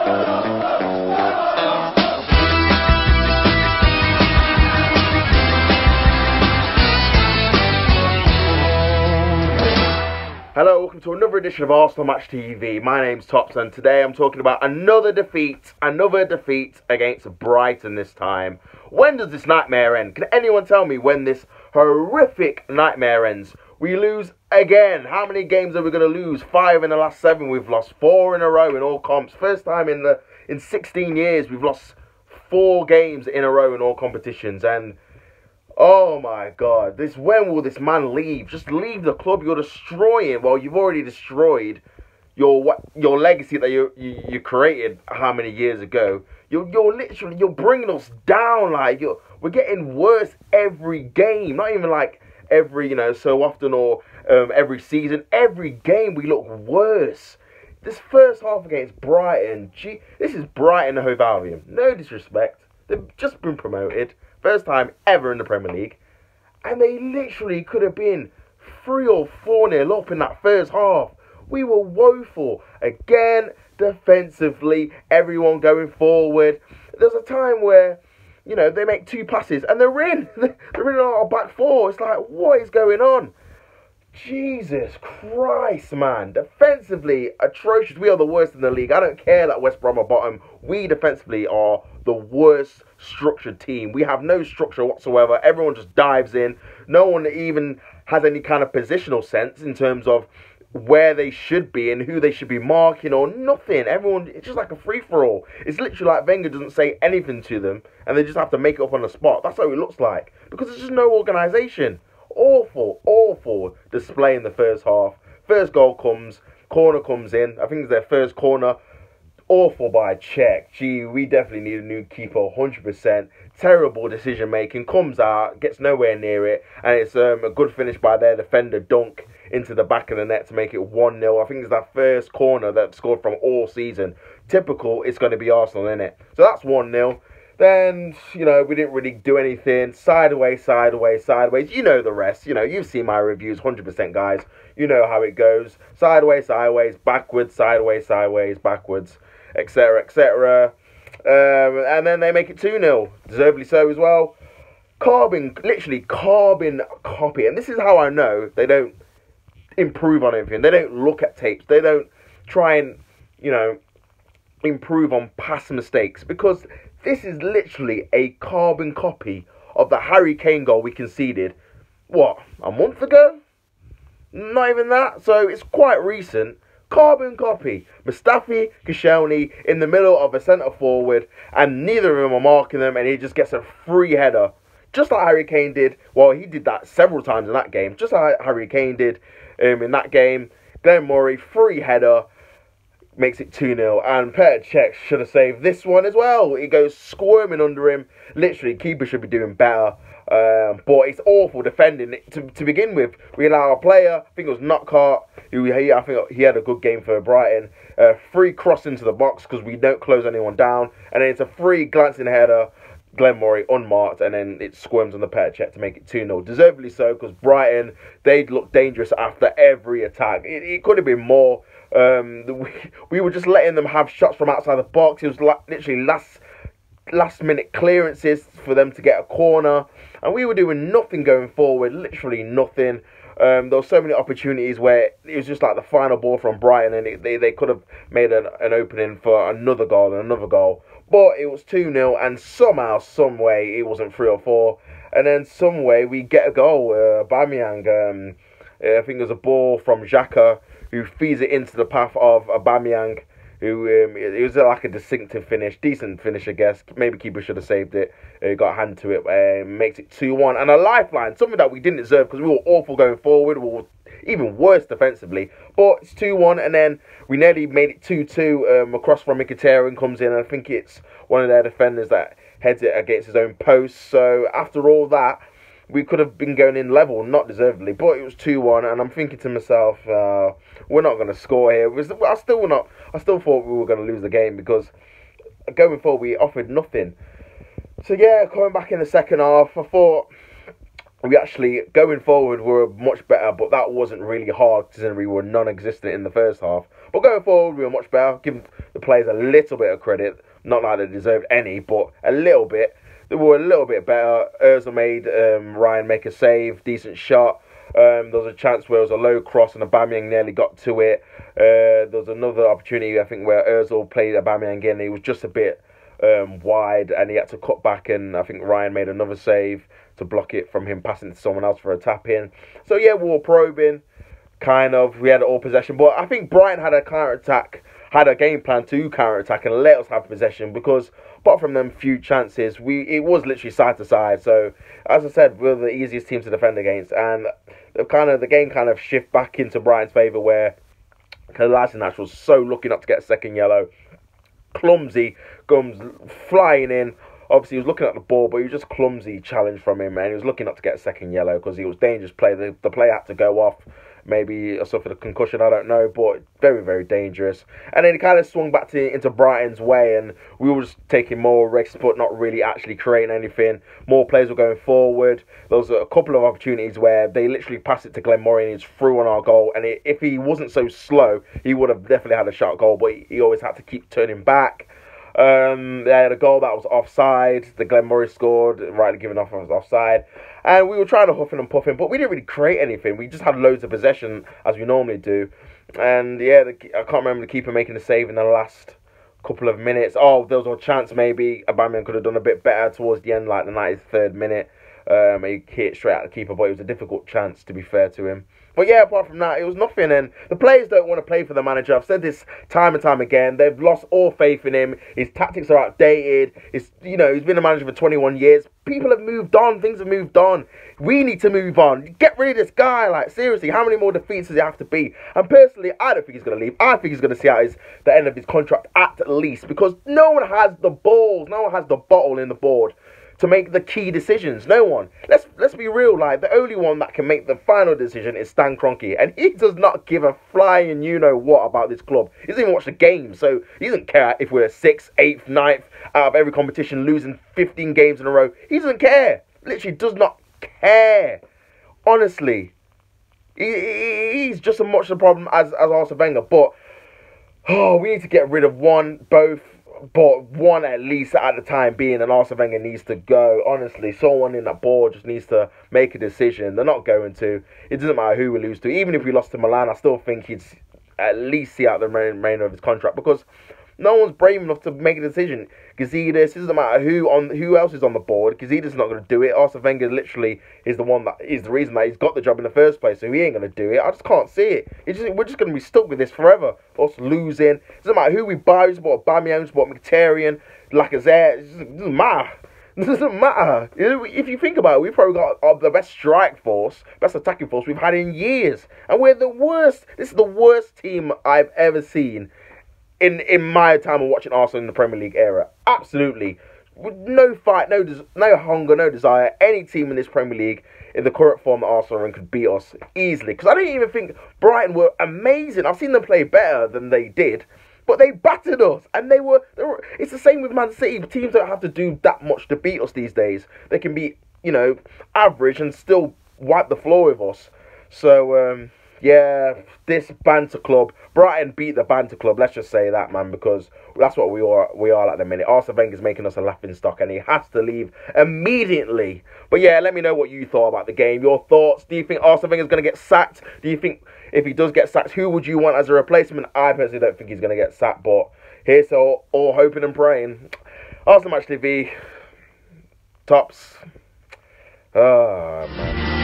Hello, welcome to another edition of Arsenal Match TV. My name's Tops, and today I'm talking about another defeat against Brighton this time. When does this nightmare end? Can anyone tell me when this horrific nightmare ends? We lose again. How many games are we going to lose? 5 in the last 7. We've lost 4 in a row in all comps. First time in 16 years we've lost 4 games in a row in all competitions, and oh my God, when will this man leave? Just leave the club. You're destroying. Well, you've already destroyed your legacy that you created how many years ago. You're bringing us down. Like we're getting worse every game. Not even like every so often or every season. Every game we look worse. This first half against Brighton, this is Brighton and Hove Albion. No disrespect, they've just been promoted. First time ever in the Premier League. And they literally could have been 3 or 4-0 up in that first half. We were woeful. Again, defensively, everyone going forward. There's a time where, they make 2 passes and they're in. They're in our back 4. It's like, what is going on? Jesus Christ, man. Defensively, atrocious. We are the worst in the league. I don't care that West Brom are bottom. We defensively are the worst structured team. We have no structure whatsoever. Everyone just dives in. No one even has any kind of positional sense in terms of where they should be and who they should be marking or nothing. Everyone, it's just like a free-for-all. It's literally like Wenger doesn't say anything to them and they just have to make it up on the spot. That's how it looks like. Because there's just no organisation. Awful display in the first half. First goal comes, corner comes in. I think it's their first corner. Awful by Czech. Gee, we definitely need a new keeper, 100%. Terrible decision making. Comes out, gets nowhere near it, and it's a good finish by their defender, Dunk, into the back of the net to make it 1-0. I think it's that first corner that scored from all season. Typical, it's going to be Arsenal, isn't it? So that's 1-0. Then, we didn't really do anything. Sideways. You know the rest. You've seen my reviews, 100%, guys. You know how it goes. Sideways, backwards, sideways, backwards, etc. And then they make it 2-0. Deservedly so as well. Literally carbon copy. And this is how I know they don't improve on anything. They don't look at tapes. They don't try and, improve on past mistakes. Because this is literally a carbon copy of the Harry Kane goal we conceded, a month ago? Not even that. So it's quite recent. Carbon copy. Mustafi, Koscielny in the middle of a centre forward, and neither of them are marking them, and he just gets a free header. Just like Harry Kane did. Well, he did that several times in that game. Just like Harry Kane did in that game. Glenn Murray, free header. Makes it 2-0, and Petr Cech should have saved this one as well. He goes squirming under him. Literally, keeper should be doing better. But it's awful defending. To begin with, we allow a player, I think it was Knockhart, I think he had a good game for Brighton. Free cross into the box because we don't close anyone down. And then it's a free glancing header. Glenn Murray unmarked, and then it squirms on the Petr Cech to make it 2-0. Deservedly so, because Brighton, they'd look dangerous after every attack. It could have been more. We were just letting them have shots from outside the box. It was literally last minute clearances for them to get a corner, and we were doing nothing going forward. Literally nothing. There were so many opportunities where it was just like the final ball from Brighton, and they could have made an opening for another goal and another goal. But it was 2-0, and somehow, some way, it wasn't 3 or 4. And then some way we get a goal. Aubameyang, I think it was a ball from Xhaka, who feeds it into the path of Aubameyang, who it was like a distinctive finish, decent finish, I guess. Maybe keeper should have saved it. Got a hand to it, makes it 2-1, and a lifeline, something that we didn't deserve because we were awful going forward. We were even worse defensively, but it's 2-1, and then we nearly made it 2-2. Across from Mkhitaryan comes in, and I think it's one of their defenders that heads it against his own post. So after all that, we could have been going in level, not deservedly, but it was 2-1, and I'm thinking to myself, we're not going to score here. I still thought we were going to lose the game because going forward we offered nothing. So yeah, coming back in the second half, I thought we actually, going forward, were much better, but that wasn't really hard considering we were non-existent in the first half. But going forward, we were much better. Give the players a little bit of credit. Not like they deserved any, but a little bit. They were a little bit better. Ozil made Ryan make a save, decent shot. There was a chance where it was a low cross and Aubameyang nearly got to it. There was another opportunity, I think, where Ozil played Aubameyang again. He was just a bit wide and he had to cut back, and I think Ryan made another save to block it from him passing to someone else for a tap in. So yeah, we were probing, kind of. We had all possession, but I think Brighton had a counter-attack, had a game plan to counter-attack and let us have possession, because apart from them few chances, it was literally side to side. So as I said, we were the easiest team to defend against, and the game kind of shift back into Brighton's favour, where Kolasinac was so lucky not to get a second yellow. Clumsy, comes flying in. Obviously, he was looking at the ball, but he was just clumsy challenge from him, and he was looking not to get a second yellow because he was dangerous play. The player had to go off. Maybe suffered a concussion, I don't know, but very, very dangerous. And then he kind of swung back into Brighton's way, and we were just taking more risks, but not really actually creating anything. More players were going forward. There was a couple of opportunities where they literally passed it to Glenn Murray, and he's through on our goal. And if he wasn't so slow, he would have definitely had a shot goal, but he always had to keep turning back. They had a goal that was offside. The Glenn Murray scored, rightly given off as offside. And we were trying to huff and puff him, but we didn't really create anything. We just had loads of possession, as we normally do. And yeah, I can't remember the keeper making a save in the last couple of minutes. Oh, there was a chance maybe Aubameyang could have done a bit better towards the end, like the 93rd minute. He hit straight at the keeper, but it was a difficult chance, to be fair to him. But yeah, apart from that, it was nothing, and the players don't want to play for the manager. I've said this time and time again. They've lost all faith in him. His tactics are outdated. He's been a manager for 21 years. People have moved on. Things have moved on. We need to move on. Get rid of this guy. Like, seriously, how many more defeats does he have to be? And personally, I don't think he's going to leave. I think he's going to see out the end of his contract at least, because no one has the balls, no one has the bottle in the board to make the key decisions. No one. Let's be real. Like, the only one that can make the final decision is Stan Kroenke, and he does not give a flying you-know-what about this club. He doesn't even watch the game, so he doesn't care if we're 6th, 8th, 9th out of every competition, losing 15 games in a row. He doesn't care. Literally does not care. Honestly. He's just as much a problem as Arsene Wenger, but we need to get rid of one, both. But one at least at the time being, and Arsene Wenger needs to go. Honestly, someone in that board just needs to make a decision. They're not going to. It doesn't matter who we lose to. Even if we lost to Milan, I still think he'd at least see out the remainder of his contract, because no one's brave enough to make a decision. Gazidis, it doesn't matter who else is on the board. Gazidis is not going to do it. Arsene Wenger literally is the one that is the reason that he's got the job in the first place, so he ain't going to do it. I just can't see it. We're just going to be stuck with this forever. Us losing. It doesn't matter who we buy. We bought Aubameyang, we bought Mkhitaryan, Lacazette. It doesn't matter. It doesn't matter. If you think about it, we've probably got the best strike force, best attacking force we've had in years. And we're the worst. This is the worst team I've ever seen in my time of watching Arsenal in the Premier League era. Absolutely. With no fight, no hunger, no desire. Any team in this Premier League in the current form that Arsenal are in could beat us easily. Because I don't even think Brighton were amazing. I've seen them play better than they did. But they battered us, and they were. It's the same with Man City. Teams don't have to do that much to beat us these days. They can be, average and still wipe the floor with us. So, yeah, this Banter club, Brighton beat the Banter club. Let's just say that, man, because that's what we are at the minute. Arsene Wenger's making us a laughing stock, and he has to leave immediately. But yeah, let me know what you thought about the game. Your thoughts. Do you think Arsene Wenger's going to get sacked? Do you think if he does get sacked, who would you want as a replacement? I personally don't think he's going to get sacked, but here's all hoping and praying. Arsenal Match TV. Tops. Oh, man.